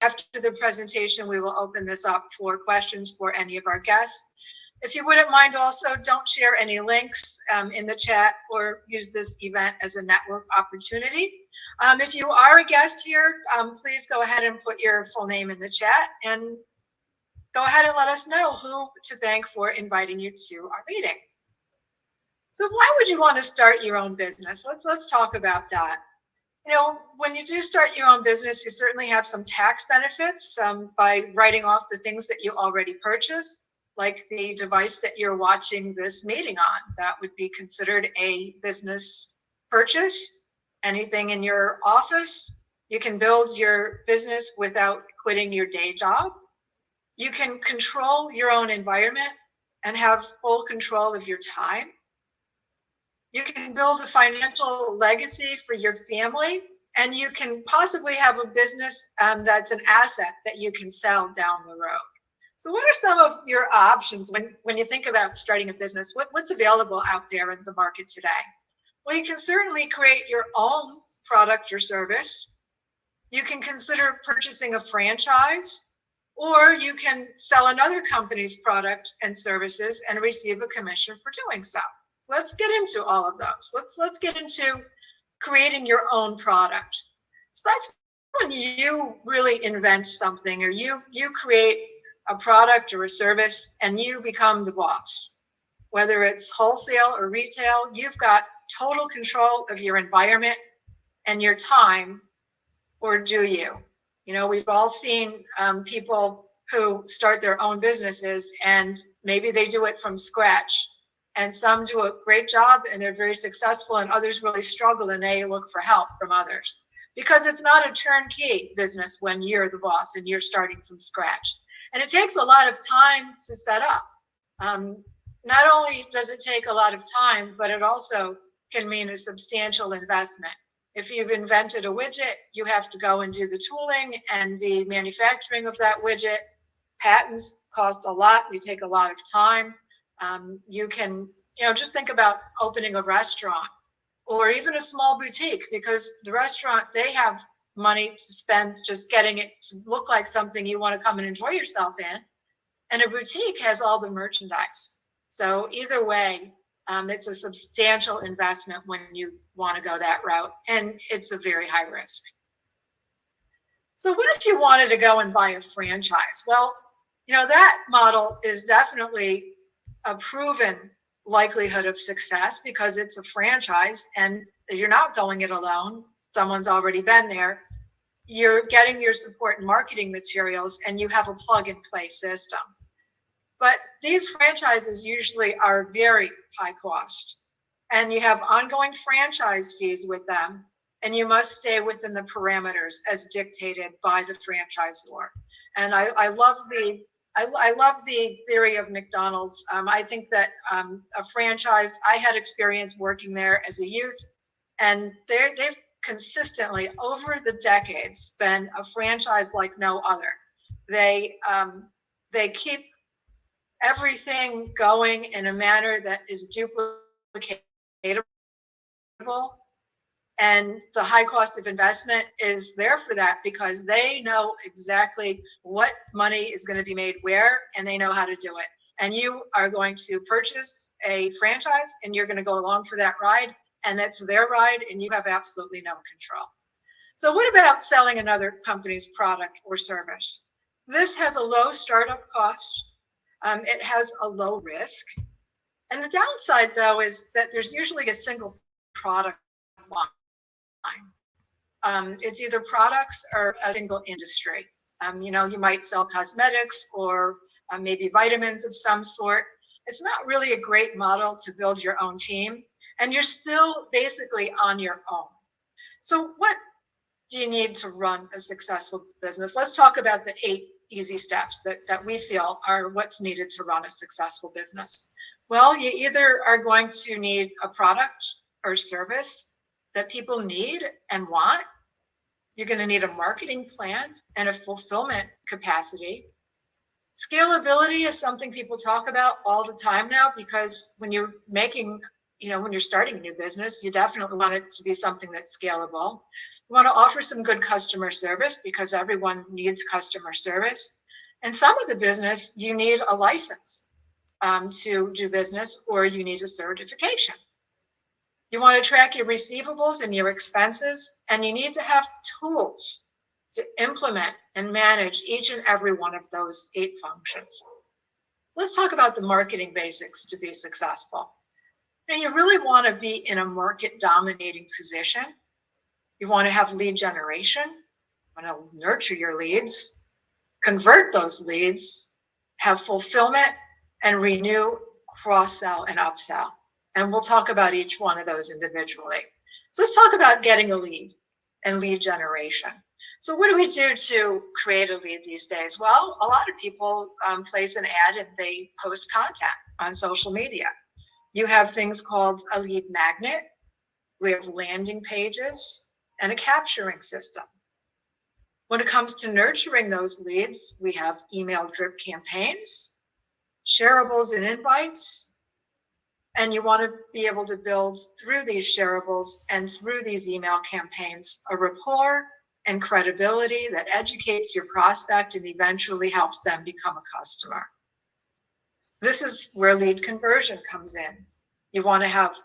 after the presentation, we will open this up for questions for any of our guests. If you wouldn't mind also, don't share any links in the chat or use this event as a network opportunity. If you are a guest here, please go ahead and put your full name in the chat and go ahead and let us know who to thank for inviting you to our meeting. So why would you want to start your own business? Let's talk about that. You know, when you do start your own business, you certainly have some tax benefits by writing off the things that you already purchased, like the device that you're watching this meeting on. That would be considered a business purchase. Anything in your office, you can build your business without quitting your day job. You can control your own environment and have full control of your time. You can build a financial legacy for your family, and you can possibly have a business that's an asset that you can sell down the road. So what are some of your options when you think about starting a business? What's available out there in the market today? Well, you can certainly create your own product or service. You can consider purchasing a franchise, or you can sell another company's product and services and receive a commission for doing so. Let's get into all of those. Let's get into creating your own product. So that's when you really invent something, or you create a product or a service and you become the boss. Whether it's wholesale or retail, you've got total control of your environment and your time, or do you? You know, we've all seen people who start their own businesses and maybe they do it from scratch. And some do a great job and they're very successful, and others really struggle and they look for help from others. Because it's not a turnkey business when you're the boss and you're starting from scratch. And it takes a lot of time to set up. Not only does it take a lot of time, but it also can mean a substantial investment. If you've invented a widget, you have to go and do the tooling and the manufacturing of that widget. Patents cost a lot, they take a lot of time. You can, just think about opening a restaurant or even a small boutique, because the restaurant, they have money to spend just getting it to look like something you want to come and enjoy yourself in. And a boutique has all the merchandise. So either way, it's a substantial investment when you want to go that route, and it's a very high risk. So what if you wanted to go and buy a franchise? Well, that model is definitely a proven likelihood of success because it's a franchise and you're not going it alone. Someone's already been there. You're getting your support and marketing materials, and you have a plug and play system. But these franchises usually are very high cost, and you have ongoing franchise fees with them, and you must stay within the parameters as dictated by the franchisor. And I love the theory of McDonald's. I think that a franchise, I had experience working there as a youth, and they've consistently over the decades been a franchise like no other. They keep everything going in a manner that is duplicatable, and the high cost of investment is there for that because they know exactly what money is going to be made where, and they know how to do it. And you are going to purchase a franchise and you're going to go along for that ride, and that's their ride, and you have absolutely no control. So what about selling another company's product or service? This has a low startup cost. It has a low risk. And the downside, though, is that there's usually a single product line. It's either products or a single industry. You might sell cosmetics or maybe vitamins of some sort. It's not really a great model to build your own team, and you're still basically on your own. So what do you need to run a successful business? Let's talk about the 8 easy steps that we feel are what's needed to run a successful business. Well, you either are going to need a product or service that people need and want. You're going to need a marketing plan and a fulfillment capacity. Scalability is something people talk about all the time now, because when you're making when you're starting a new business, you definitely want it to be something that's scalable. You want to offer some good customer service because everyone needs customer service. And some of the business, you need a license to do business, or you need a certification. You want to track your receivables and your expenses, and you need to have tools to implement and manage each and every one of those 8 functions. Let's talk about the marketing basics to be successful. Now, you really want to be in a market dominating position. You want to have lead generation. You want to nurture your leads, convert those leads, have fulfillment, and renew, cross-sell, and upsell. And we'll talk about each one of those individually. So let's talk about getting a lead and lead generation. So what do we do to create a lead these days? Well, a lot of people place an ad and they post content on social media. You have things called a lead magnet. We have landing pages and a capturing system. When it comes to nurturing those leads, we have email drip campaigns, shareables and invites, and you want to be able to build through these shareables and through these email campaigns a rapport and credibility that educates your prospect and eventually helps them become a customer. This is where lead conversion comes in. You want to have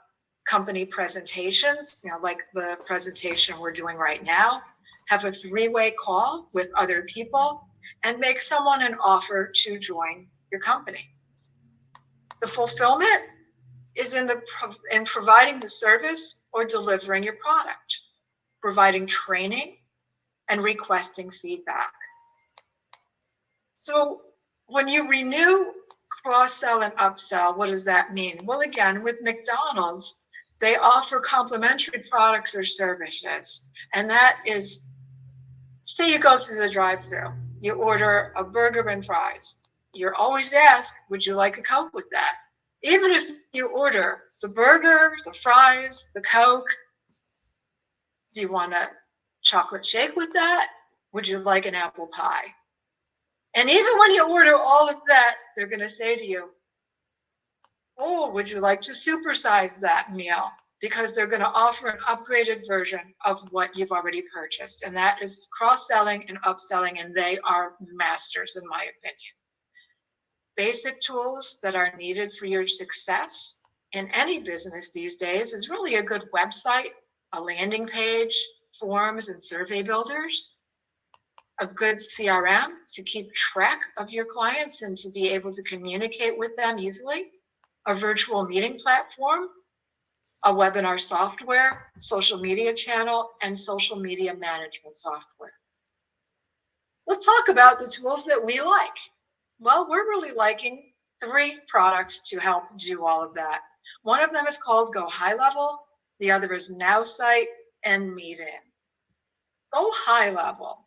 company presentations, like the presentation we're doing right now, have a 3-way call with other people, and make someone an offer to join your company. The fulfillment is in providing the service or delivering your product, providing training, and requesting feedback. So when you renew, cross-sell, and upsell, what does that mean? Well, again, with McDonald's, they offer complimentary products or services. And that is, say you go through the drive-thru, you order a burger and fries. You're always asked, would you like a Coke with that? Even if you order the burger, the fries, the Coke, do you want a chocolate shake with that? Would you like an apple pie? And even when you order all of that, they're going to say to you, oh, would you like to supersize that meal? Because they're going to offer an upgraded version of what you've already purchased. And that is cross-selling and upselling, and they are masters, in my opinion. Basic tools that are needed for your success in any business these days is really a good website, a landing page, forms and survey builders, a good CRM to keep track of your clients and to be able to communicate with them easily, a virtual meeting platform, a webinar software, social media channel, and social media management software. Let's talk about the tools that we like. Well, we're really liking 3 products to help do all of that. One of them is called Go High Level. The other is Now Site and Meet In. Go High Level.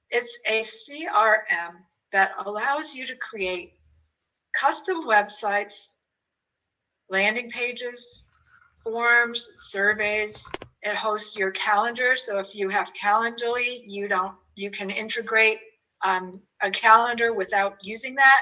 It's a CRM that allows you to create custom websites, landing pages, forms, surveys. It hosts your calendar. So if you have Calendly, you can integrate a calendar without using that.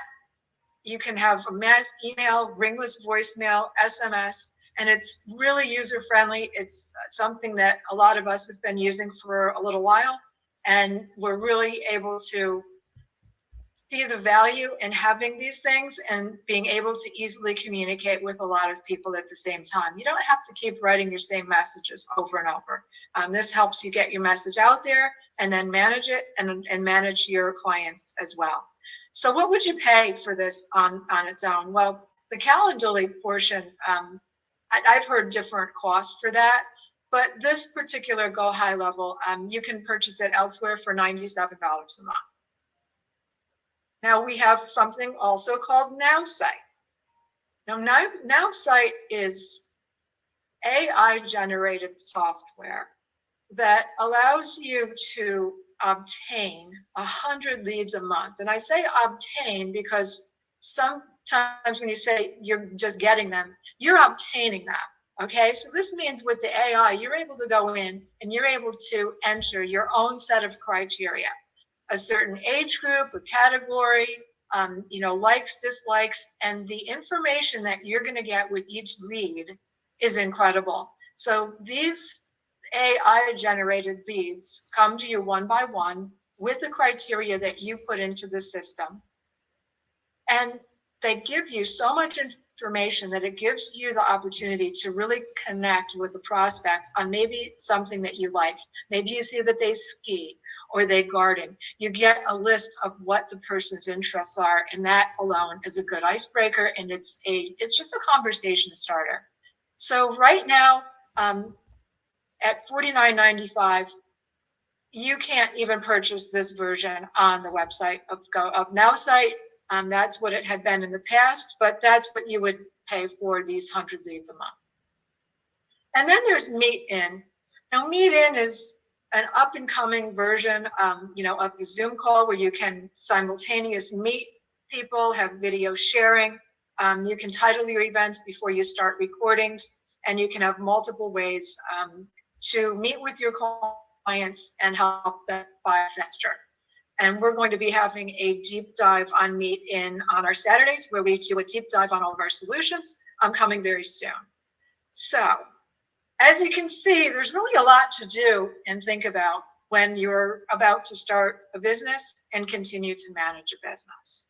You can have a mass email, ringless voicemail, SMS, and it's really user-friendly. It's something that a lot of us have been using for a little while, and we're really able to see the value in having these things and being able to easily communicate with a lot of people at the same time. You don't have to keep writing your same messages over and over. This helps you get your message out there and then manage it and manage your clients as well. So what would you pay for this on its own? Well, the Calendly portion, I've heard different costs for that, but this particular Go High Level, you can purchase it elsewhere for $97 a month. Now we have something also called Now Site. Now Site is AI generated software that allows you to obtain 100 leads a month. And I say obtain because sometimes when you say you're just getting them, you're obtaining them. Okay, so this means with the AI, you're able to go in and you're able to enter your own set of criteria, a certain age group, a category, likes, dislikes, and the information that you're going to get with each lead is incredible. So these AI generated leads come to you one by one with the criteria that you put into the system. And they give you so much information that it gives you the opportunity to really connect with the prospect on maybe something that you like. Maybe you see that they ski or they garden. You get a list of what the person's interests are, and that alone is a good icebreaker, and it's just a conversation starter. So right now, at $49.95, you can't even purchase this version on the website of NowSite. That's what it had been in the past, but that's what you would pay for these 100 leads a month. And then there's Meet In. Now, Meet In is an up and coming version, of the Zoom call where you can simultaneously meet people, have video sharing. You can title your events before you start recordings, and you can have multiple ways to meet with your clients and help them buy faster. And we're going to be having a deep dive on Meet In on our Saturdays, where we do a deep dive on all of our solutions. I'm coming very soon. So as you can see, there's really a lot to do and think about when you're about to start a business and continue to manage a business.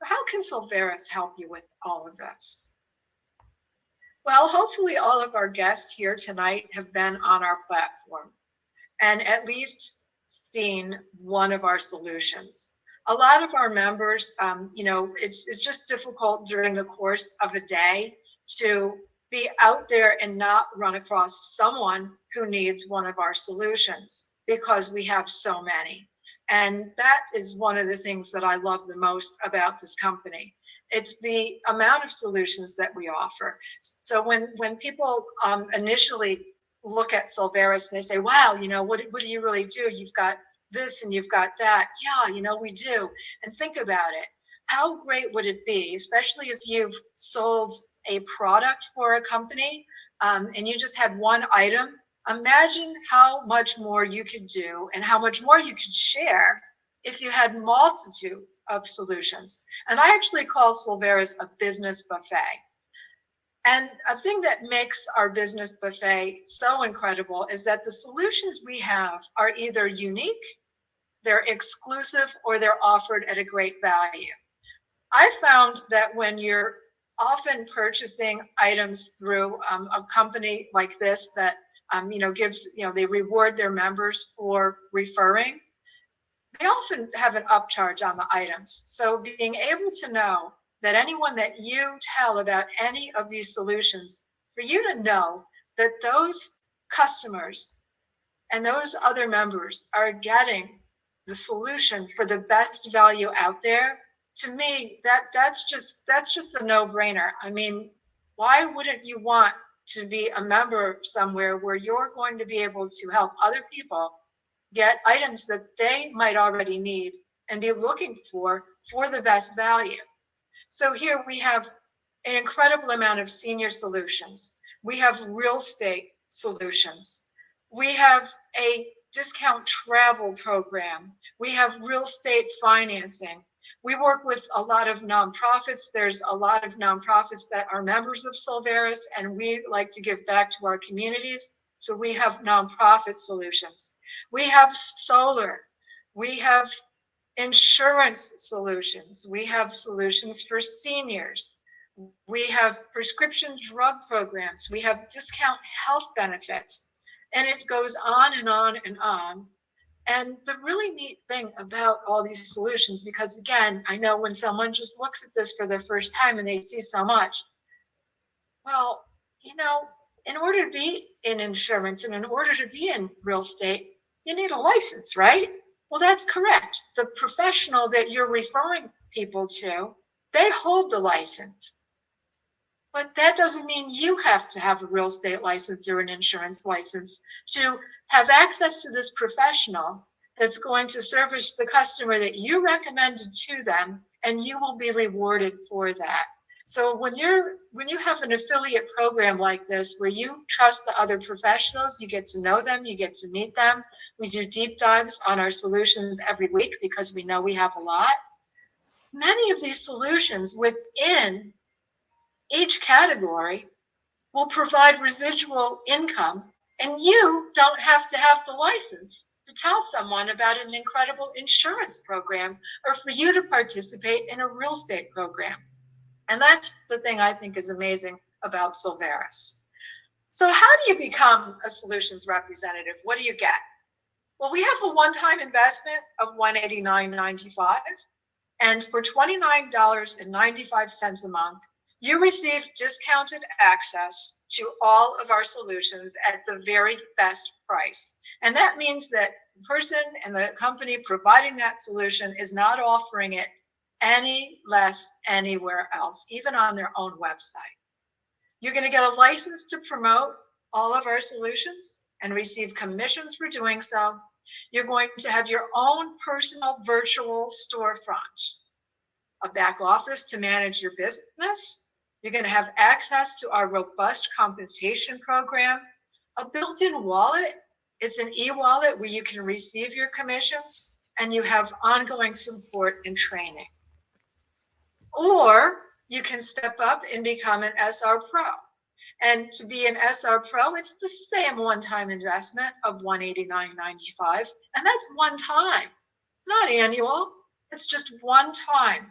How can Solveres help you with all of this? Well, hopefully all of our guests here tonight have been on our platform and at least seen one of our solutions. A lot of our members, it's just difficult during the course of a day to be out there and not run across someone who needs one of our solutions, because we have so many. And that is one of the things that I love the most about this company. It's the amount of solutions that we offer. So when people initially look at Solveres and they say, wow, what do you really do? You've got this and you've got that. Yeah, we do. And think about it. How great would it be, especially if you've sold a product for a company and you just had one item? Imagine how much more you could do and how much more you could share if you had multitude of solutions. And I actually call Solveres a business buffet. And a thing that makes our business buffet so incredible is that the solutions we have are either unique, they're exclusive, or they're offered at a great value. I found that when you're often purchasing items through a company like this that gives, they reward their members for referring, they often have an upcharge on the items. So being able to know that anyone that you tell about any of these solutions, for you to know that those customers and those other members are getting the solution for the best value out there, to me, that's just a no-brainer. I mean, why wouldn't you want to be a member somewhere where you're going to be able to help other people get items that they might already need and be looking for the best value? So here we have an incredible amount of senior solutions. We have real estate solutions. We have a discount travel program. We have real estate financing. We work with a lot of nonprofits. There's a lot of nonprofits that are members of Solveres, and we like to give back to our communities. So we have nonprofit solutions. We have solar. We have insurance solutions. We have solutions for seniors. We have prescription drug programs. We have discount health benefits. And it goes on and on and on. And the really neat thing about all these solutions, because again, I know when someone just looks at this for the first time and they see so much, well, in order to be in insurance and in order to be in real estate, you need a license, right? Well, that's correct. The professional that you're referring people to, they hold the license. But that doesn't mean you have to have a real estate license or an insurance license to have access to this professional that's going to service the customer that you recommended to them, and you will be rewarded for that. So when you have an affiliate program like this, where you trust the other professionals, you get to know them, you get to meet them. We do deep dives on our solutions every week because we know we have a lot. Many of these solutions within each category will provide residual income, and you don't have to have the license to tell someone about an incredible insurance program or for you to participate in a real estate program. And that's the thing I think is amazing about Solveres. So how do you become a solutions representative? What do you get? Well, we have a one-time investment of $189.95. And for $29.95 a month, you receive discounted access to all of our solutions at the very best price. And that means that the person and the company providing that solution is not offering it any less anywhere else, even on their own website. You're going to get a license to promote all of our solutions and receive commissions for doing so. You're going to have your own personal virtual storefront, a back office to manage your business. You're going to have access to our robust compensation program, a built-in wallet. It's an e-wallet where you can receive your commissions, and you have ongoing support and training. Or you can step up and become an SR Pro. And to be an SR Pro, it's the same one-time investment of $189.95. And that's one time, not annual. It's just one time.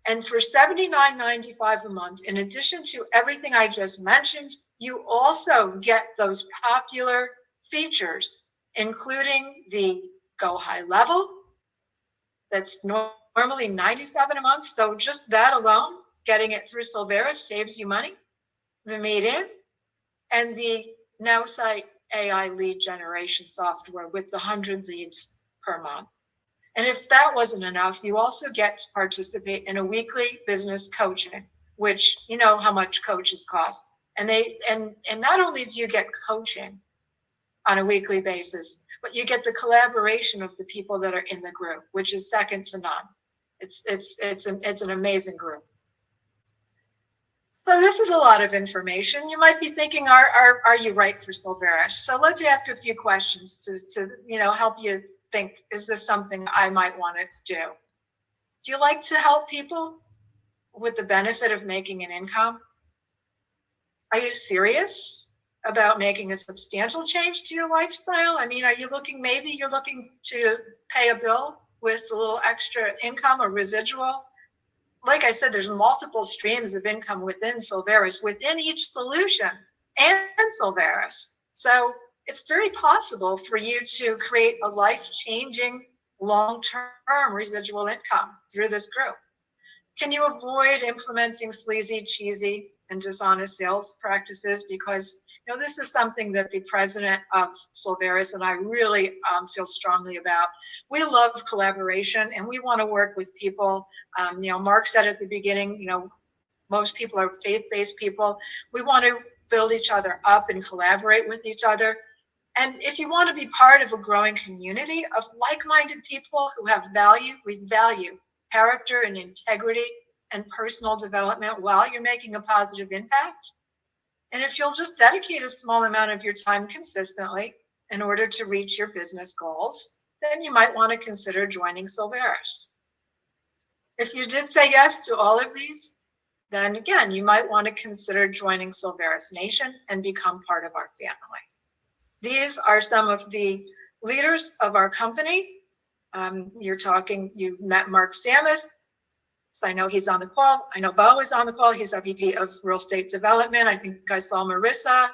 And for $79.95 a month, in addition to everything I just mentioned, you also get those popular features, including the Go High Level. That's normally $97 a month. So just that alone, getting it through Solveres saves you money. The Meet-In, and the NowSite AI lead generation software with the 100 leads per month. And if that wasn't enough, you also get to participate in a weekly business coaching, which you know how much coaches cost. And not only do you get coaching on a weekly basis, but you get the collaboration of the people that are in the group, which is second to none. It's an amazing group. So this is a lot of information. You might be thinking, are you right for Solveres? So let's ask a few questions to help you think, is this something I might want to do? Do you like to help people with the benefit of making an income? Are you serious about making a substantial change to your lifestyle? I mean, maybe you're looking to pay a bill with a little extra income or residual? Like I said, there's multiple streams of income within Solveres, within each solution and Solveres. So it's very possible for you to create a life-changing, long-term residual income through this group. Can you avoid implementing sleazy, cheesy, and dishonest sales practices? Because this is something that the president of Solveres and I really feel strongly about. We love collaboration, and we want to work with people. Mark said at the beginning, most people are faith-based people. We want to build each other up and collaborate with each other. And if you want to be part of a growing community of like-minded people who have value, we value character and integrity and personal development while you're making a positive impact. And if you'll just dedicate a small amount of your time consistently in order to reach your business goals, then you might want to consider joining Solveres. If you did say yes to all of these, then again, you might want to consider joining Solveres Nation and become part of our family. These are some of the leaders of our company. You met Mark Samus. So I know he's on the call. I know Bo is on the call. He's our VP of Real Estate Development. I think I saw Marissa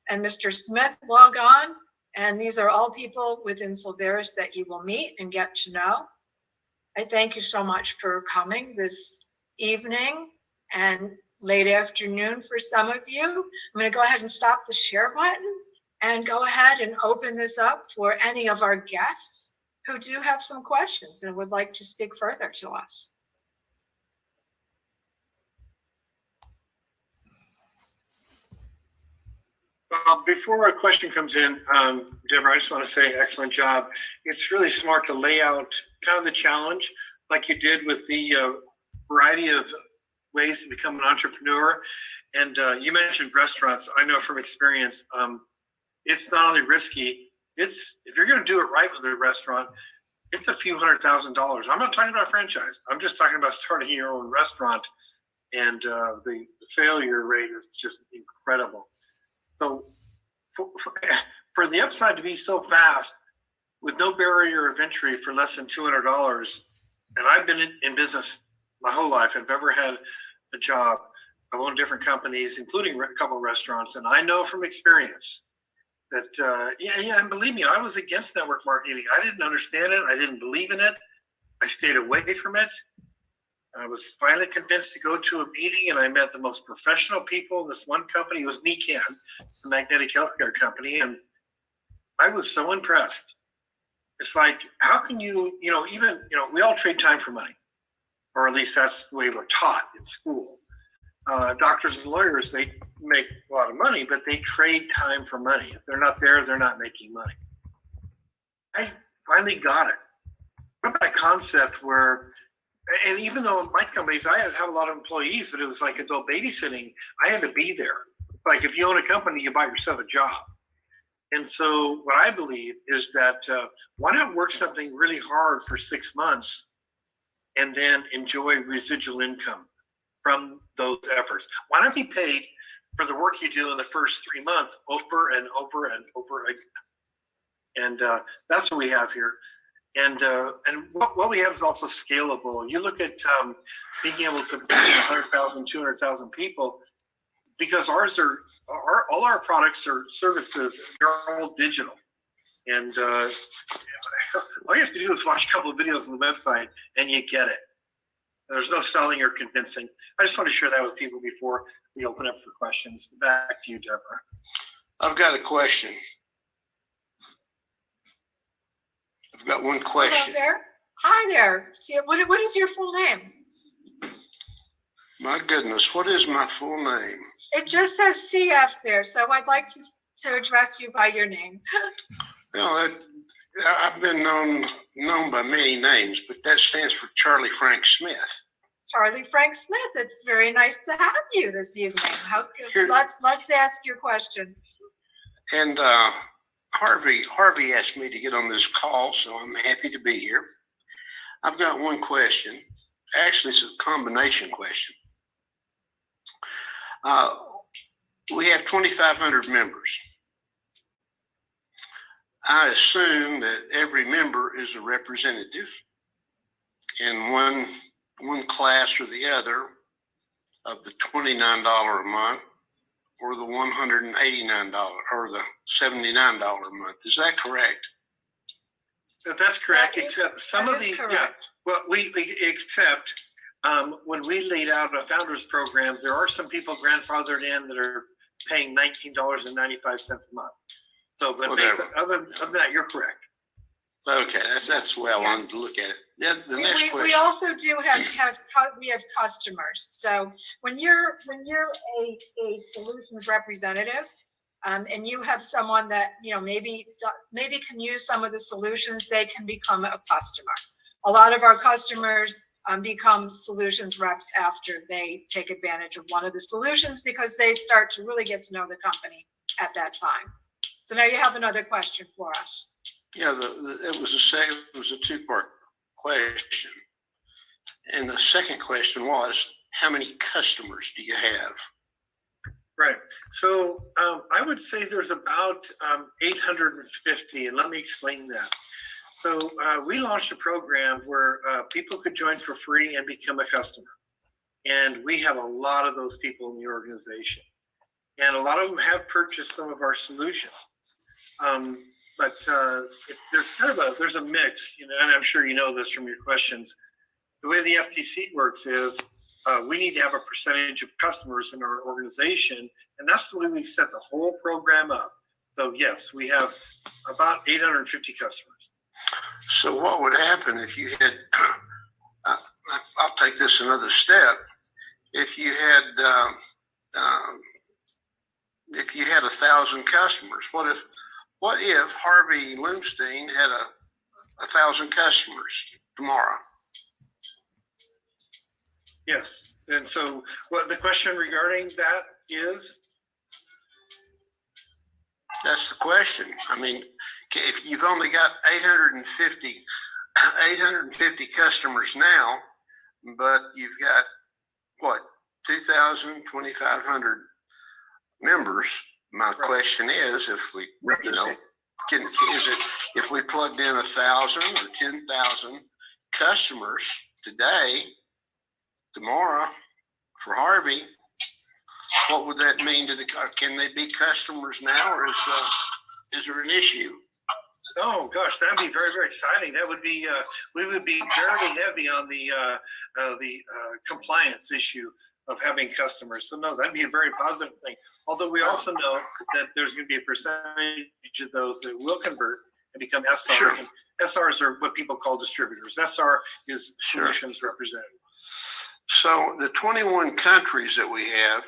and Mr. Smith log on. And these are all people within Solveres that you will meet and get to know. I thank you so much for coming this evening and late afternoon for some of you. I'm going to go ahead and stop the share button and go ahead and open this up for any of our guests who do have some questions and would like to speak further to us. Before a question comes in, Deborah, I just want to say excellent job. It's really smart to lay out kind of the challenge like you did with the variety of ways to become an entrepreneur. And you mentioned restaurants. I know from experience, it's not only risky, if you're going to do it right with a restaurant, it's a few $100,000. I'm not talking about a franchise. I'm just talking about starting your own restaurant. and the failure rate is just incredible. So for the upside to be so fast with no barrier of entry for less than $200, and I've been in business my whole life. I've ever had a job. I've owned different companies, including a couple of restaurants, and I know from experience that, and believe me, I was against network marketing. I didn't understand it. I didn't believe in it. I stayed away from it. I was finally convinced to go to a meeting, and I met the most professional people in this one company. It was NECAN, a magnetic healthcare company, and I was so impressed. It's like, how can you, we all trade time for money, or at least that's the way we're taught in school. Doctors and lawyers, they make a lot of money, but they trade time for money. If they're not there, they're not making money. I finally got it. What that concept where, and even though in my companies, I have a lot of employees, but it was like adult babysitting. I had to be there. Like if you own a company, you buy yourself a job. And so what I believe is that why not work something really hard for 6 months and then enjoy residual income from those efforts? Why not be paid for the work you do in the first 3 months over and over and over again? And that's what we have here. And what we have is also scalable. You look at being able to reach 100,000, 200,000 people, because all our products or services are all digital. And all you have to do is watch a couple of videos on the website and you get it. There's no selling or convincing. I just want to share that with people before we open up for questions. Back to you, Deborah. I've got a question. I've got one question. Hello there. Hi there. See, what is your full name? My goodness, what is my full name? It just says CF there, so I'd like to address you by your name. Well, I've been known by many names, but that stands for Charlie Frank Smith. Charlie Frank Smith. It's very nice to have you this evening. Let's ask your question. And Harvey asked me to get on this call, so I'm happy to be here. I've got one question. Actually, it's a combination question. We have 2,500 members. I assume that every member is a representative in one class or the other of the $29 a month or the $189 or the $79 a month. Is that correct? That's correct. That is, except some of the correct. Yeah. Well, we accept when we laid out a founders program, there are some people grandfathered in that are paying $19.95 a month. So, but other than that, you're correct. Okay, that's the way I wanted to look at it. Yeah, the next question. We also do have customers. So when you're a solutions representative, and you have someone that maybe can use some of the solutions, they can become a customer. A lot of our customers become solutions reps after they take advantage of one of the solutions because they start to really get to know the company at that time. So now you have another question for us. Yeah, it was a two-part question, and the second question was, how many customers do you have? Right. So I would say there's about 850, and let me explain that. So we launched a program where people could join for free and become a customer. And we have a lot of those people in the organization. And a lot of them have purchased some of our solutions. But there's a mix, and I'm sure you know this from your questions. The way the FTC works is we need to have a percentage of customers in our organization, and that's the way we've set the whole program up. So yes, we have about 850 customers. So what would happen if you had, I'll take this another step. If you had 1,000 customers, what if Harvey Loomstein had 1,000 customers tomorrow? Yes, and so what the question regarding that is? That's the question. I mean, if you've only got 850 customers now, but you've got what, 2,000, 2,500 members. My question is, if we, if we plugged in 1,000 or 10,000 customers today, tomorrow for Harvey, what would that mean to can they be customers now, or is there an issue? Oh gosh, that'd be very, very exciting. That would be, we would be very heavy on the compliance issue of having customers. So no, that'd be a very positive thing. Although we also know that there's going to be a percentage of those that will convert and become SRs. Sure. And SRs are what people call distributors. SR is solutions representative. So the 21 countries that we have,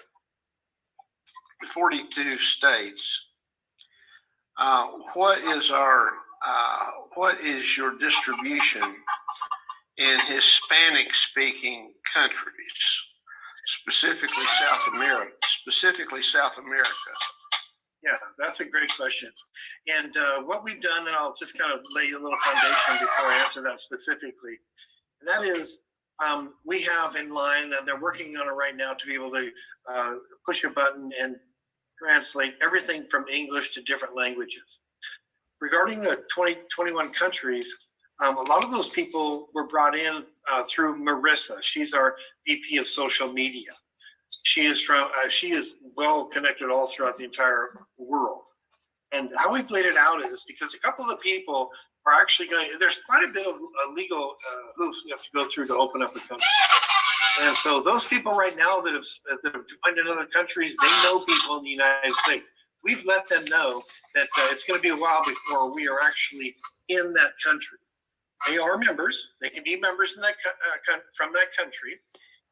42 states, what is your distribution in Hispanic speaking countries, specifically South America? Yeah, that's a great question. And what we've done, and I'll just kind of lay a little foundation before I answer that specifically, and that is we have in line, and they're working on it right now, to be able to push a button and translate everything from English to different languages. Regarding the 21 countries, a lot of those people were brought in through Marissa. She's our VP of social media. She is well connected all throughout the entire world. And how we've laid it out is because a couple of the people are actually there's quite a bit of legal hoops we have to go through to open up a country. And so those people right now that have joined in other countries, they know people in the United States. We've let them know that it's going to be a while before we are actually in that country. They are members. They can be members in that from that country.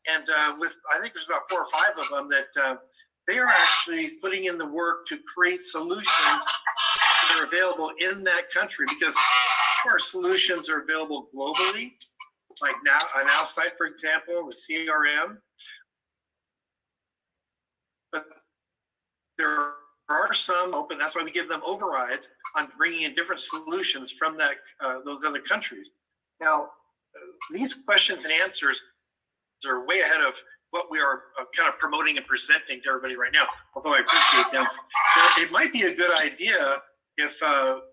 And I think there's about 4 or 5 of them that they are actually putting in the work to create solutions that are available in that country, because our solutions are available globally. Like now, an outside, for example, the CRM. But there are some open. That's why we give them overrides on bringing in different solutions from that those other countries. Now, these questions and answers are way ahead of what we are kind of promoting and presenting to everybody right now, although I appreciate them. So it might be a good idea if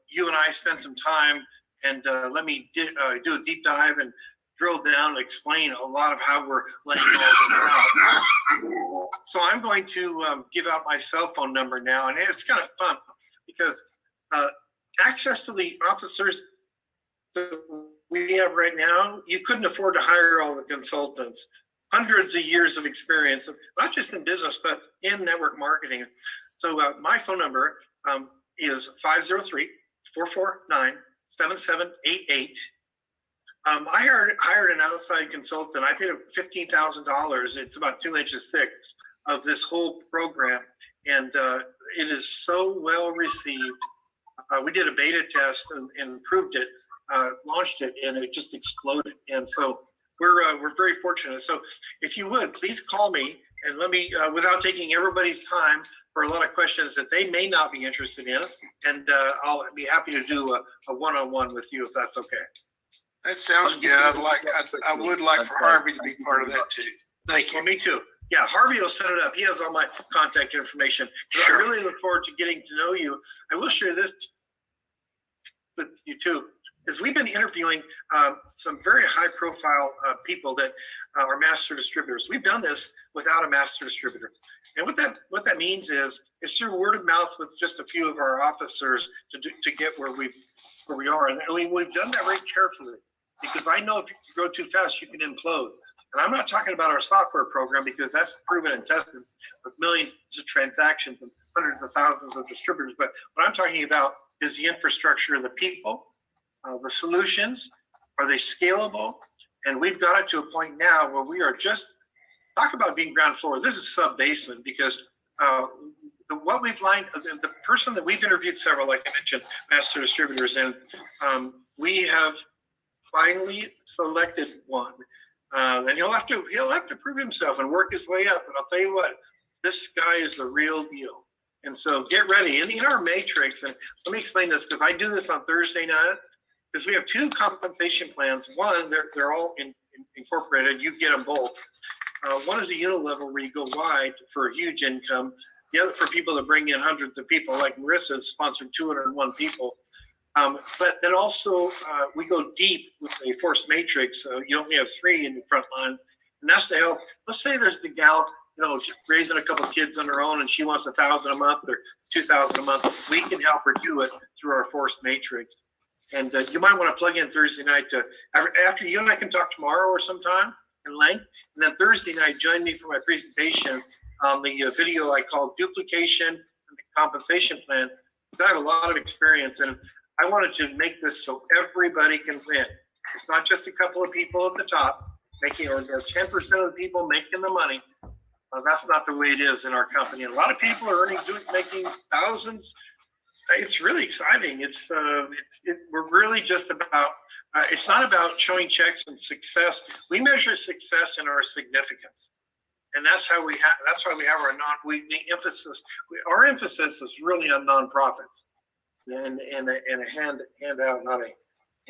you and I spend some time and let me do a deep dive and drill down and explain a lot of how we're laying all this out. So I'm going to give out my cell phone number now, and it's kind of fun because access to the officers that we have right now, you couldn't afford to hire all the consultants. Hundreds of years of experience, not just in business, but in network marketing. So my phone number is 503-449-7788. I hired an outside consultant. I paid him $15,000. It's about 2 inches thick of this whole program. And it is so well received. We did a beta test and improved it, launched it, and it just exploded. And so we're very fortunate. So if you would, please call me and let me, without taking everybody's time for a lot of questions that they may not be interested in, and I'll be happy to do a one-on-one with you if that's okay. That sounds good. I would like for Harvey to be part of that too. Thank you. Well, me too. Yeah, Harvey will set it up. He has all my contact information. Sure. I really look forward to getting to know you. I will share this with you too, is we've been interviewing some very high-profile people that are master distributors. We've done this without a master distributor, and what that means is it's through word of mouth with just a few of our officers to get where we are, and we've done that very carefully, because I know if you grow too fast, you can implode. And I'm not talking about our software program, because that's proven and tested with millions of transactions and hundreds of thousands of distributors. But what I'm talking about is the infrastructure of the people, the solutions. Are they scalable? And we've got it to a point now where we are just, talk about being ground floor. This is sub-basement, because what we've lined, the person that we've interviewed several, like I mentioned, master distributors, and we have finally selected one. And he'll have to prove himself and work his way up. And I'll tell you what, this guy is the real deal. And so get ready. In our matrix, and let me explain this, because I do this on Thursday night, because we have 2 compensation plans. One, they're all incorporated. You get them both. One is a unit level where you go wide for a huge income. The other for people that bring in hundreds of people, like Marissa sponsored 201 people. But then also we go deep with a force matrix. So you only have 3 in the front line, and that's to help. Let's say there's the gal, just raising a couple kids on her own, and she wants $1,000 a month or $2,000 a month. We can help her do it through our force matrix. And you might want to plug in Thursday night after you and I can talk tomorrow or sometime in length. And then Thursday night, join me for my presentation on the video I call Duplication and the Compensation Plan. I have a lot of experience, and I wanted to make this so everybody can win. It's not just a couple of people at the top making, or 10% of the people making the money. That's not the way it is in our company. A lot of people are making thousands. It's really exciting. We're really just about. It's not about showing checks and success. We measure success in our significance, and that's how we have. That's why we have our emphasis. Our emphasis is really on nonprofits, and a handout, not a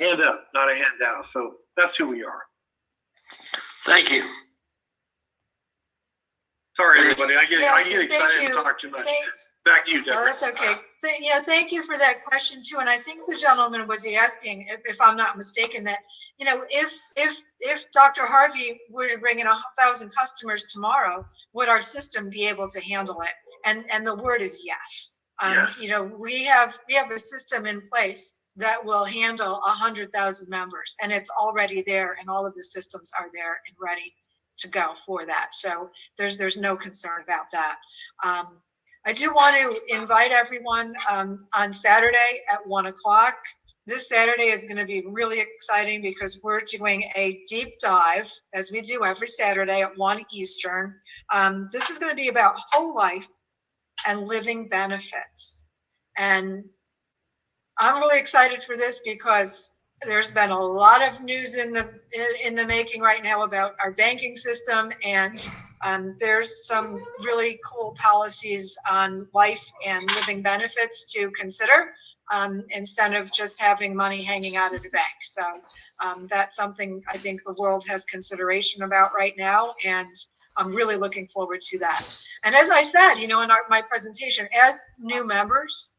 hand up, not a handout. So that's who we are. Thank you. Sorry, everybody. I get excited to talk too much. Back to you, Deborah. No, that's okay. Thank you for that question too. And I think the gentleman was asking, if I'm not mistaken, that if Dr. Harvey were to bring in 1,000 customers tomorrow, would our system be able to handle it? And the word is yes. Yes. We have a system in place that will handle 100,000 members, and it's already there, and all of the systems are there and ready to go for that. So there's no concern about that. I do want to invite everyone on Saturday at 1 o'clock. This Saturday is going to be really exciting because we're doing a deep dive, as we do every Saturday at 1 Eastern. This is going to be about whole life and living benefits. And I'm really excited for this because there's been a lot of news in the making right now about our banking system, and there's some really cool policies on life and living benefits to consider instead of just having money hanging out of the bank. So that's something I think the world has consideration about right now, and I'm really looking forward to that. And as I said, in my presentation, as new members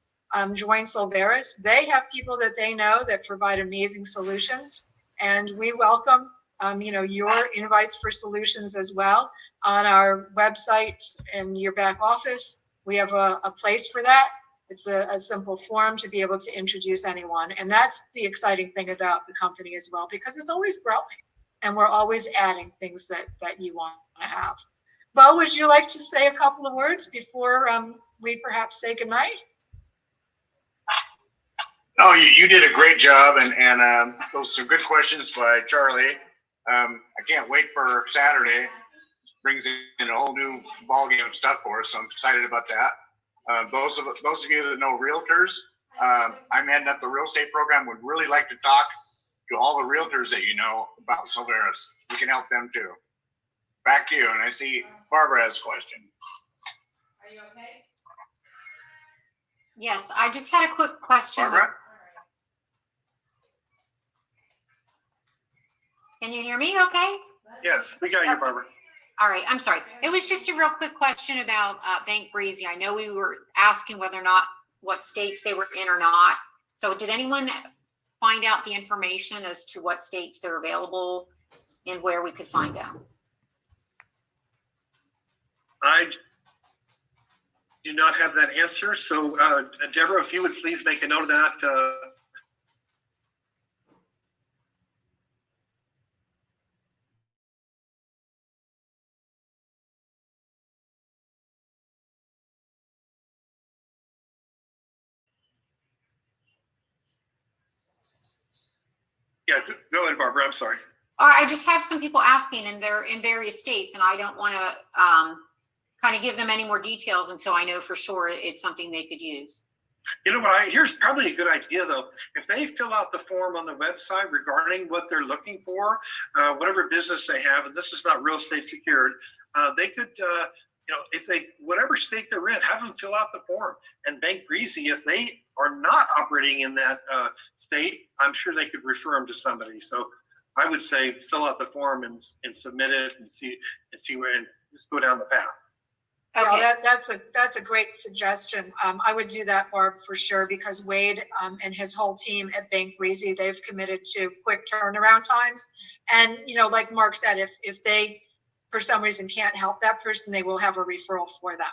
join Solveres, they have people that they know that provide amazing solutions, and we welcome your invites for solutions as well. On our website and your back office, we have a place for that. It's a simple form to be able to introduce anyone, and that's the exciting thing about the company as well, because it's always growing and we're always adding things that you want to have. Bo, would you like to say a couple of words before we perhaps say goodnight? No, you did a great job, and those are some good questions by Charlie. I can't wait for Saturday. Brings in a whole new ballgame of stuff for us, so I'm excited about that. Those of you that know realtors, I'm heading up the real estate program. Would really like to talk to all the realtors that you know about Solveres. We can help them too. Back to you, and I see Barbara has a question. Are you okay? Yes, I just had a quick question. Barbara? Can you hear me okay? Yes, we got you, Barbara. All right, I'm sorry. It was just a real quick question about Bank Breezy. I know we were asking whether or not what states they were in or not. So did anyone find out the information as to what states they're available and where we could find them? I do not have that answer. So Deborah, if you would please make a note of that. Yeah, go ahead, Barbara. I'm sorry. I just have some people asking, and they're in various states, and I don't want to kind of give them any more details until I know for sure it's something they could use. You know what? Here's probably a good idea, though. If they fill out the form on the website regarding what they're looking for, whatever business they have, and this is not real estate secured, they could, if they, whatever state they're in, have them fill out the form. And Bank Breezy, if they are not operating in that state, I'm sure they could refer them to somebody. So I would say fill out the form and submit it and see where, and just go down the path. Okay. Yeah, that's a great suggestion. I would do that, Barb, for sure, because Wade and his whole team at Bank Breezy, they've committed to quick turnaround times. And, like Mark said, if they, for some reason, can't help that person, they will have a referral for them.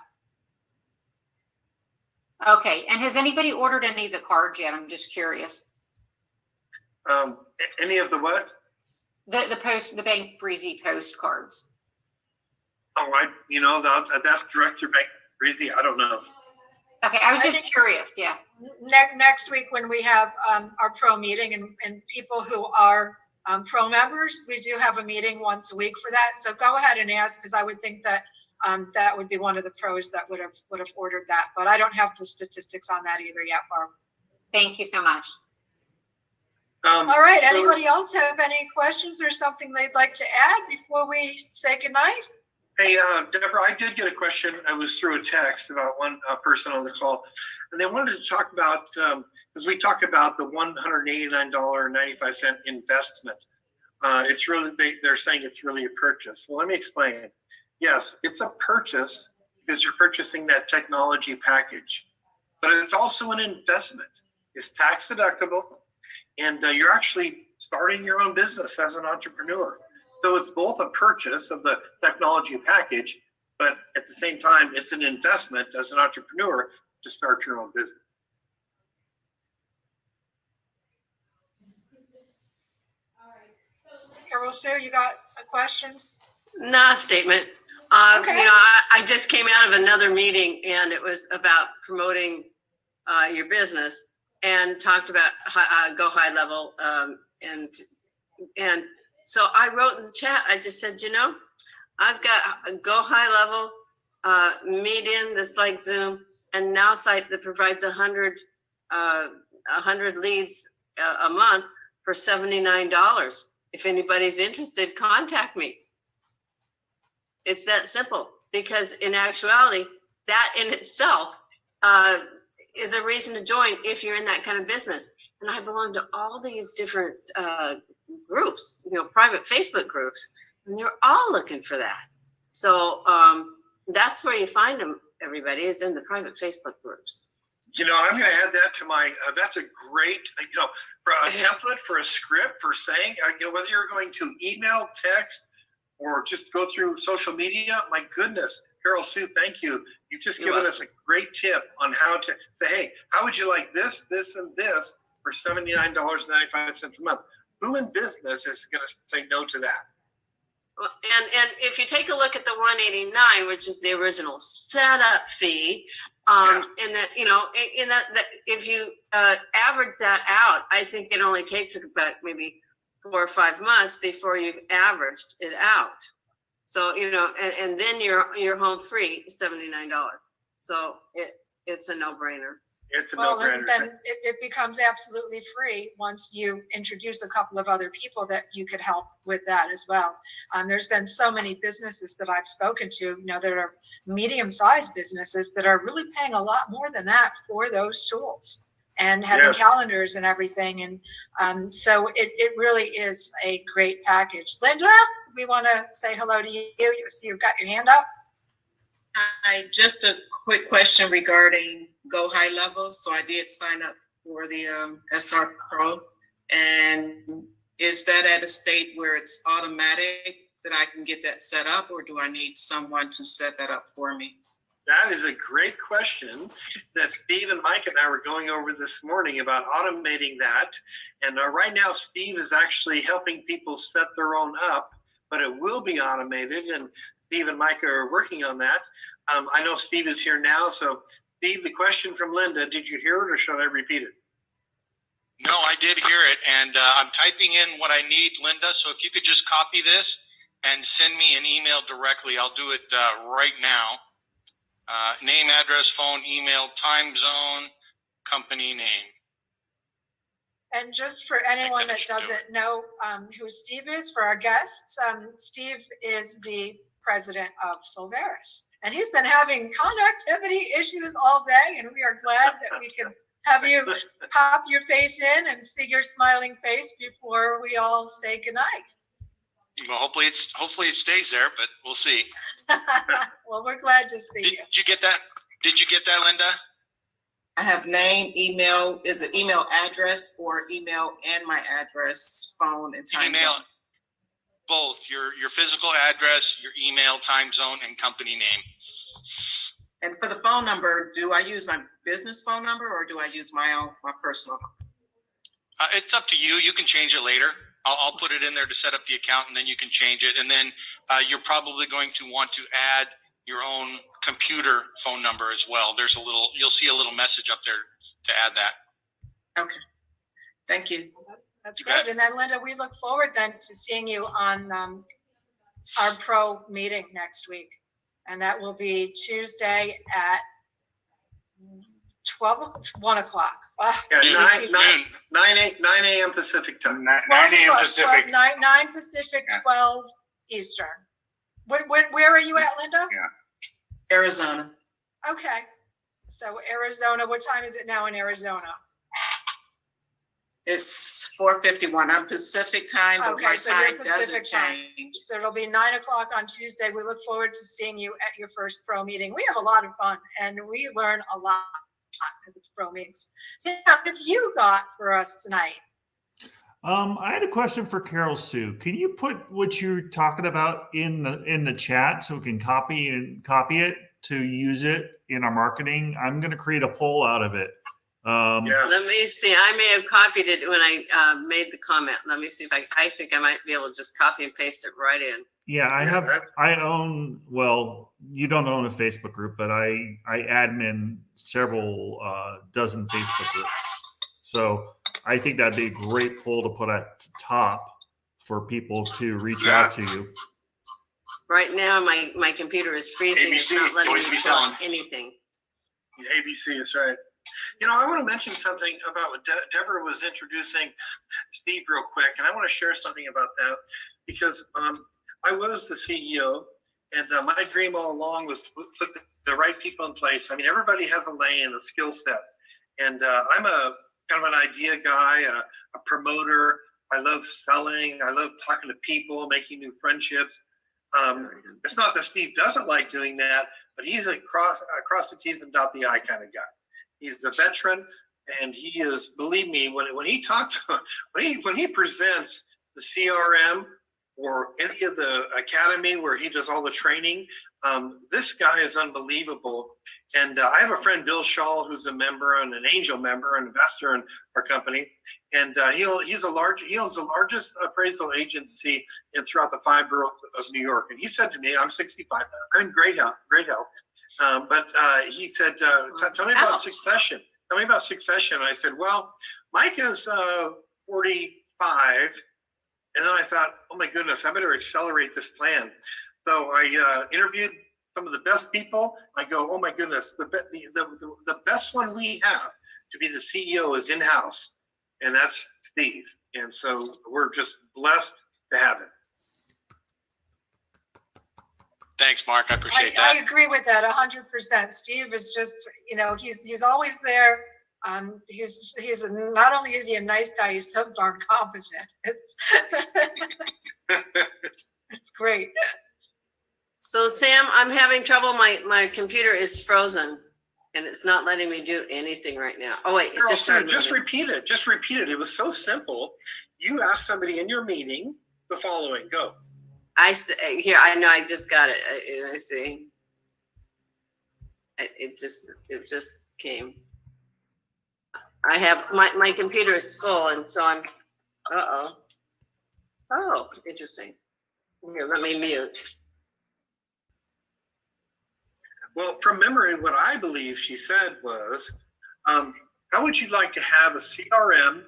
Okay. And has anybody ordered any of the cards yet? I'm just curious. Any of the what? The Bank Breezy postcards. Oh, that's direct through Bank Breezy. I don't know. Okay. I was I just think- curious. Yeah. Next week, when we have our pro meeting and people who are pro members, we do have a meeting once a week for that. So go ahead and ask, because I would think that that would be one of the pros that would have ordered that. But I don't have the statistics on that either yet, Barb. Thank you so much. All right. So- Anybody else have any questions or something they'd like to add before we say goodnight? Hey, Deborah, I did get a question. I was through a text about one person on the call, and they wanted to talk about, because we talk about the $189.95 investment. It's really, they're saying it's really a purchase. Well, let me explain. Yes, it's a purchase because you're purchasing that technology package, but it's also an investment. It's tax deductible, and you're actually starting your own business as an entrepreneur. So it's both a purchase of the technology package, but at the same time, it's an investment as an entrepreneur to start your own business. Carol Sue, you got a question? Not a statement. Okay. I just came out of another meeting and it was about promoting your business and talked about go high level. And so I wrote in the chat, I just said, I've got a go high level median that's like Zoom and now site that provides 100 leads a month for $79. If anybody's interested, contact me. It's that simple, because in actuality, that in itself is a reason to join if you're in that kind of business. And I belong to all these different groups, private Facebook groups, and they're all looking for that. So that's where you find them, everybody, is in the private Facebook groups. I'm going to add that to my, that's a great, for a template, for a script, for saying, whether you're going to email, text, or just go through social media, my goodness, Carol Sue, thank you. You've just given us a great tip on how to say, hey, how would you like this, this, and this for $79.95 a month? Who in business is going to say no to that? Well, and if you take a look at the 189, which is the original setup fee, and that in that if you average that out, I think it only takes about maybe 4 or 5 months before you've averaged it out. So and then you're home free, $79. So it's a no-brainer. It's a Well, no-brainer. then it becomes absolutely free once you introduce a couple of other people that you could help with that as well. There's been so many businesses that I've spoken to, that are medium-sized businesses that are really paying a lot more than that for those tools and having calendars and everything. And so it really is a great package. Linda, we want to say hello to you. You've got your hand up. Hi, just a quick question regarding Go High Level. So I did sign up for the SR Pro, and is that at a state where it's automatic that I can get that set up, or do I need someone to set that up for me? That is a great question that Steve and Mike and I were going over this morning about automating that. And right now, Steve is actually helping people set their own up, but it will be automated. And Steve and Mike are working on that. I know Steve is here now. So Steve, the question from Linda, did you hear it or should I repeat it? No, I did hear it. And I'm typing in what I need, Linda. So if you could just copy this and send me an email directly, I'll do it right now. Name, address, phone, email, time zone, company name. And just for anyone that doesn't know who Steve is, for our guests, Steve is the president of Solveres. And he's been having connectivity issues all day, and we are glad that we can have you pop your face in and see your smiling face before we all say goodnight. Well, hopefully it stays there, but we'll see. Well, we're glad to see you. Did you get that? Did you get that, Linda? I have name, email, is it email address or email and my address, phone and time Email zone? both your physical address, your email, time zone, and company name. And for the phone number, do I use my business phone number or do I use my personal? It's up to you. You can change it later. I'll put it in there to set up the account, and then you can change it. And then you're probably going to want to add your own computer phone number as well. You'll see a little message up there to add that. Okay, thank you. That's You great. bet. And then Linda, we look forward then to seeing you on our pro meeting next week. And that will be Tuesday at 1 o'clock. Wow. Yeah, Noon. 9 a.m. Pacific time. 9 a.m. 12 Pacific. 9 Pacific, Yeah. 12 Eastern. Where are you at, Linda? Arizona. Okay. So Arizona, what time is it now in Arizona? It's 4:51. I'm Pacific time, but Okay, my so you're time Pacific doesn't time. change. So it'll be 9 o'clock on Tuesday. We look forward to seeing you at your first pro meeting. We have a lot of fun and we learn a lot at the pro meetings. Sam, what have you got for us tonight? I had a question for Carol Sue. Can you put what you're talking about in the chat so we can copy it to use it in our marketing? I'm going to create a poll out of it. Yeah. Let me see. I may have copied it when I made the comment. Let me see if I think I might be able to just copy and paste it right in. Yeah, well, you don't own a Facebook group, but I admin several dozen Facebook groups. So I think that'd be a great poll to put at the top for people to reach out to you. Right now, my computer is freezing. It's ABC, not letting me always be plug selling. anything. ABC is right. You know, I want to mention something about what Deborah was introducing Steve real quick, and I want to share something about that because I was the CEO, and my dream all along was to put the right people in place. I mean, everybody has a lane, a skill set, and I'm a kind of an idea guy, a promoter. I love selling. I love talking to people, making new friendships. It's not that Steve doesn't like doing that, but he's a cross the T's and dot the I kind of guy. He's a veteran, and he is, believe me, when he talks, when he presents the CRM or any of the academy where he does all the training, this guy is unbelievable. And I have a friend, Bill Shaw, who's a member and an angel member, an investor in our company, and he owns the largest appraisal agency throughout the 5 boroughs of New York. And he said to me, I'm 65 now, I'm in great health. But he said, tell me about succession. Tell me about succession. And I said, well, Mike is 45. And then I thought, oh my goodness, I better accelerate this plan. So I interviewed some of the best people. I go, oh my goodness, the best one we have to be the CEO is in-house. And that's Steve. And so we're just blessed to have him. Thanks, Mark. I appreciate that. I agree with that 100%. Steve is just, he's always there. He's not only is he a nice guy, he's so darn competent. It's great. So Sam, I'm having trouble. My computer is frozen and it's not letting me do anything right now. Oh wait, it just started. Just repeat it. Just repeat it. It was so simple. You asked somebody in your meeting the following. Go. I know. I just got it. I see. It just came. I have my computer is full, and so I'm. Oh, interesting. Here, let me mute. Well, from memory, what I believe she said was, how would you like to have a CRM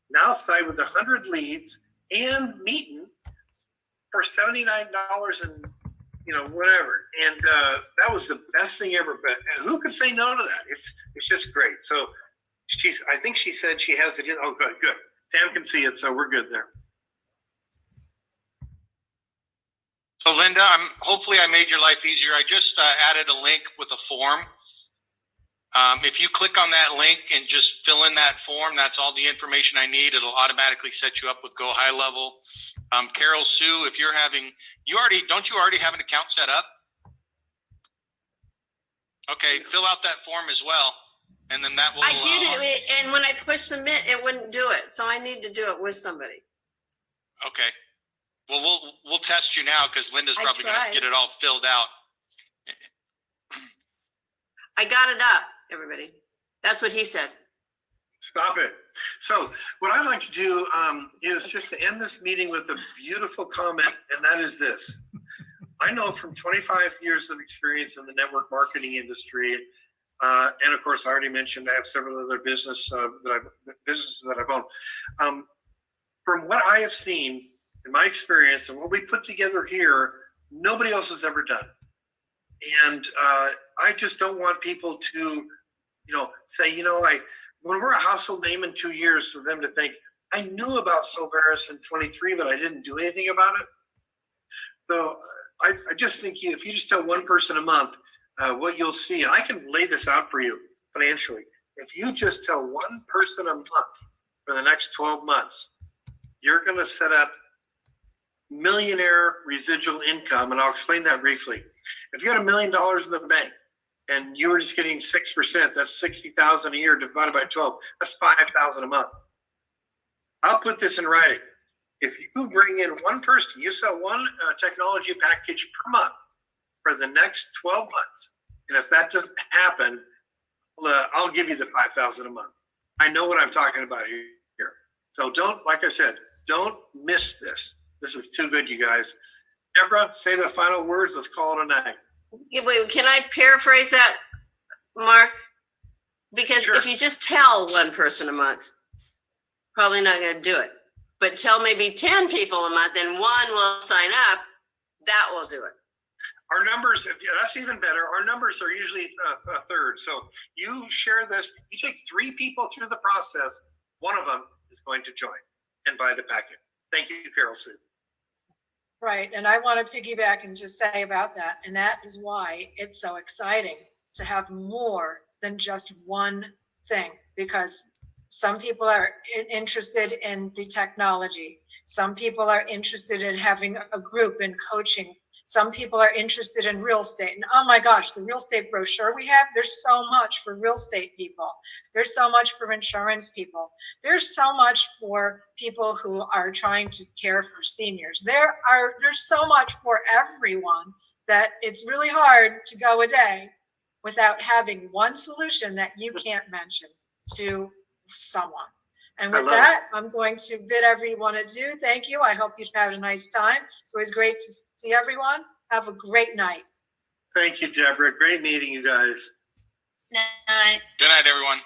now site with 100 leads and meeting for $79 and whatever, and that was the best thing ever. But who could say no to that? It's just great. So I think she said she has it in. Oh, good. Sam can see it, so we're good there. So Linda, hopefully I made your life easier. I just added a link with a form. If you click on that link and just fill in that form, that's all the information I need. It'll automatically set you up with Go High Level. Carol Sue, if you're having, don't you already have an account set up? Okay, fill out that form as well, and then that will. I did it, and when I pushed submit, it wouldn't do it. So I need to do it with somebody. Okay. Well, we'll test you now because Linda's I probably going tried. to get it all filled out. I got it up, everybody. That's what he said. Stop it. So what I'd like to do is just to end this meeting with a beautiful comment, and that is this. I know from 25 years of experience in the network marketing industry, and of course, I already mentioned I have several other businesses that I've owned. From what I have seen in my experience and what we put together here, nobody else has ever done. And I just don't want people to, say, when we're a household name in 2 years, for them to think, I knew about Solveres in 23, but I didn't do anything about it. So I just think if you just tell one person a month, what you'll see, and I can lay this out for you financially. If you just tell one person a month for the next 12 months, you're going to set up millionaire residual income. And I'll explain that briefly. If you had $1 million in the bank and you were just getting 6%, that's 60,000 a year divided by 12. That's 5,000 a month. I'll put this in writing. If you bring in one person, you sell one technology package per month for the next 12 months. And if that doesn't happen, I'll give you the 5,000 a month. I know what I'm talking about here. So like I said, don't miss this. This is too good, you guys. Deborah, say the final words. Let's call it a night. Wait, can I paraphrase that, Mark? Because Sure. if you just tell one person a month, probably not going to do it. But tell maybe 10 people a month and one will sign up, that will do it. Our numbers, that's even better. Our numbers are usually a third. So you share this, you take 3 people through the process, one of them is going to join and buy the packet. Thank you, Carol Sue. Right, and I want to piggyback and just say about that, and that is why it's so exciting to have more than just one thing, because some people are interested in the technology. Some people are interested in having a group and coaching. Some people are interested in real estate. And oh my gosh, the real estate brochure we have, there's so much for real estate people. There's so much for insurance people. There's so much for people who are trying to care for seniors. There's so much for everyone that it's really hard to go a day without having one solution that you can't mention to someone. And with that, I'm going to bid everyone adieu. Thank you. I hope you've had a nice time. It's always great to see everyone. Have a great night. Thank you, Deborah. Great meeting you guys. Good night, everyone.